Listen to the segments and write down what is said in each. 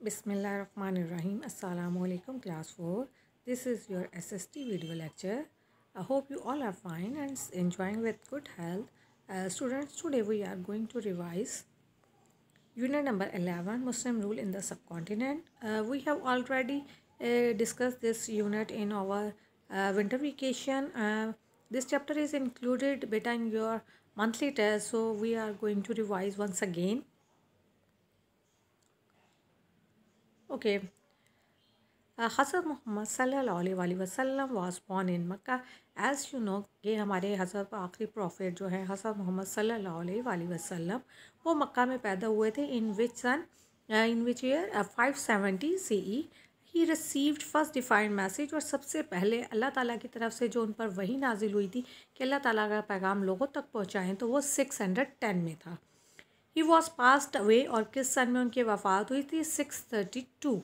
Bismillahirrahmanirrahim. Assalamu alaikum class 4. This is your SST video lecture. I hope you all are fine and enjoying with good health. Students, today we are going to revise unit number 11, Muslim rule in the subcontinent. We have already discussed this unit in our winter vacation. This chapter is included beta in your monthly test, so we are going to revise once again. Okay. हज़रत मोहम्मद सल्लल्लाहु अलैहि वसल्लम was born in Mecca. As you know, ये हमारे हज़रत आखिरी profit जो है हज़रत मोहम्मद सल्लल्लाहु अलैहि वसल्लम, वो मक्का में पैदा हुए थे. In which year 570 CE. He received first divine message. और सबसे पहले अल्लाह ताला की तरफ से जो उन पर वही नाजिल हुई थी कि अल्लाह ताला का पैगाम लोगों तक पहुँचाएँ, तो वो 610 में था. He was passed away. और किस सन में उनकी वफ़ात हुई थी? 632.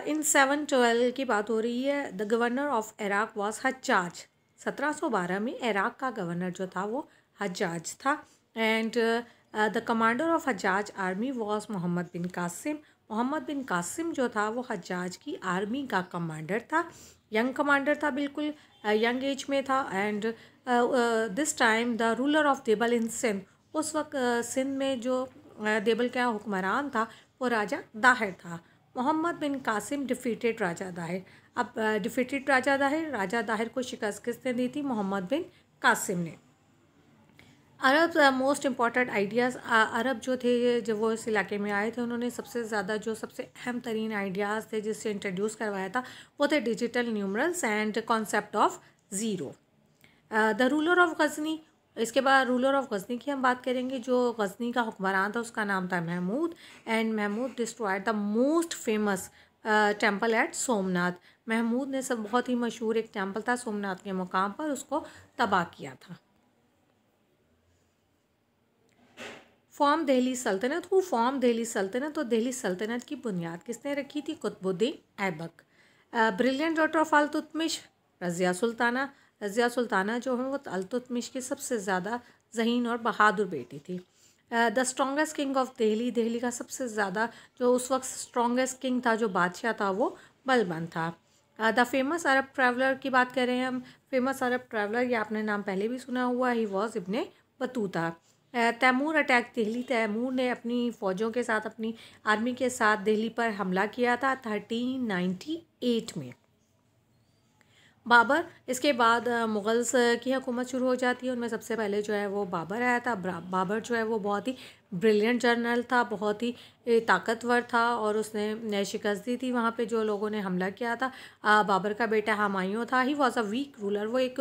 इन 712 की बात हो रही है. The governor of Iraq was Hajjaj. 1712 में इराक का गवर्नर जो था वो हज्जाज था. And the commander of Hajjaj army was Mohammad bin Qasim. Mohammad bin Qasim जो था वो हज्जाज की आर्मी का कमांडर था. यंग कमांडर था, बिल्कुल यंग एज में था. And this time the ruler of देबल इन सिंध. उस वक्त सिंध में जो देबल का हुक्मरान था वो राजा दाहिर था. मोहम्मद बिन कासिम डिफीटेड राजा दाहिर. अब डिफीटेड राजा दाहिर को शिकस्त किसने दी थी? मोहम्मद बिन कासिम ने. अरब मोस्ट इम्पॉर्टेंट आइडियाज़. अरब जो थे जब वो इस इलाके में आए थे, उन्होंने सबसे ज़्यादा जो सबसे अहम तरीन आइडियाज़ थे जिससे इंट्रोड्यूस करवाया था वो थे digital numerals and concept of zero. The ruler of Ghazni. इसके बाद रूलर ऑफ गज़नी की हम बात करेंगे. जो गज़नी का हुक्मरान था उसका नाम था Mahmud. And Mahmud destroyed the most famous temple at Somnath. Mahmud ने सब बहुत ही मशहूर एक टेम्पल था सोमनाथ के मुकाम पर, उसको तबाह किया था. फॉर्म दिल्ली सल्तनत. हु फॉर्म दिल्ली सल्तनत. तो दिल्ली सल्तनत की बुनियाद किसने रखी थी? Qutubuddin Aibak. Brilliant daughter of Iltutmish. Razia Sultana. Razia Sultana जो है वो अल्तुतमिश की सबसे ज़्यादा ज़हीन और बहादुर बेटी थी. The strongest king of Delhi. Delhi का सबसे ज़्यादा जो उस वक्त स्ट्रॉन्गेस्ट किंग था, जो बादशाह था, वो बलबन था. द फेमस अरब ट्रैवलर की बात करें हम. फेमस अरब ट्रैवलर, ये आपने नाम पहले भी सुना हुआ. He was Ibn Battuta. Timur attack Delhi. Timur ने अपनी फ़ौजों के साथ, अपनी आर्मी के साथ दिल्ली पर हमला किया था 1398 में. बाबर. इसके बाद मुग़ल्स की हुकूमत शुरू हो जाती है. उनमें सबसे पहले जो है वो बाबर आया था. बाबर जो है वो बहुत ही ब्रिलियंट जनरल था, बहुत ही ताकतवर था और उसने शिकस्त दी थी वहाँ पे जो लोगों ने हमला किया था. बाबर का बेटा हुमायूं था. He was a weak ruler. वो एक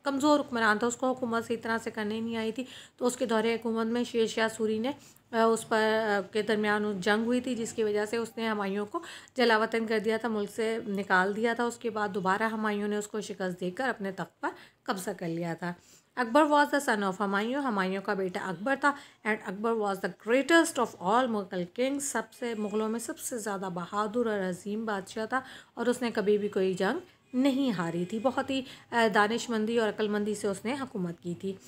कमज़ोर हुक्मरान था, उसको हुकूमत सही तरह से करने नहीं आई थी. तो उसके दौरे हुकूमत में शेर शाह सूरी ने उस पर के दरमियान जंग हुई थी, जिसकी वजह से उसने हुमायूं को जलावतन कर दिया था, मुल्क से निकाल दिया था. उसके बाद दोबारा हुमायूं ने उसको शिकस्त देकर अपने तख्त पर कब्जा कर लिया था. Akbar was the son of Humayun. Humayun का बेटा अकबर था. And Akbar was the greatest of all Mughal Kings. सबसे मुग़लों में सबसे ज़्यादा बहादुर और अजीम बादशाह था और उसने कभी भी कोई जंग नहीं हारी थी. बहुत ही दानिशमंदी और अक्लमंदी से उसने हुकूमत की थी.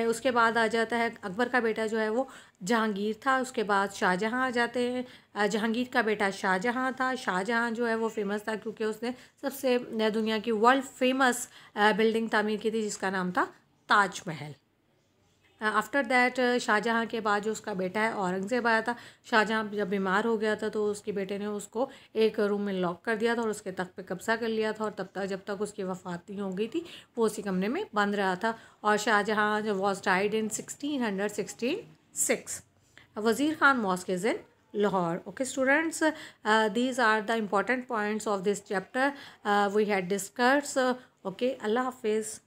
उसके बाद आ जाता है अकबर का बेटा जो है वो जहांगीर था. उसके बाद शाहजहाँ आ जाते हैं. जहांगीर का बेटा शाहजहाँ था. शाहजहाँ जो है वो फेमस था क्योंकि उसने सबसे दुनिया की वर्ल्ड फेमस बिल्डिंग तामीर की थी जिसका नाम था ताजमहल. आफ्टर दैट शाहजहाँ के बाद जो उसका बेटा है औरंगज़ेब आया था. शाहजहाँ जब बीमार हो गया था तो उसके बेटे ने उसको एक रूम में लॉक कर दिया था और उसके तख्त पे कब्जा कर लिया था. और तब तक जब तक उसकी वफ़ात नहीं हो गई थी वो उसी कमरे में बंद रहा था. और शाहजहाँ जो was died in 1666. Wazir Khan mosque is in Lahore. Okay students, these are the important points of this chapter we had discussed. Okay, Allah Hafiz.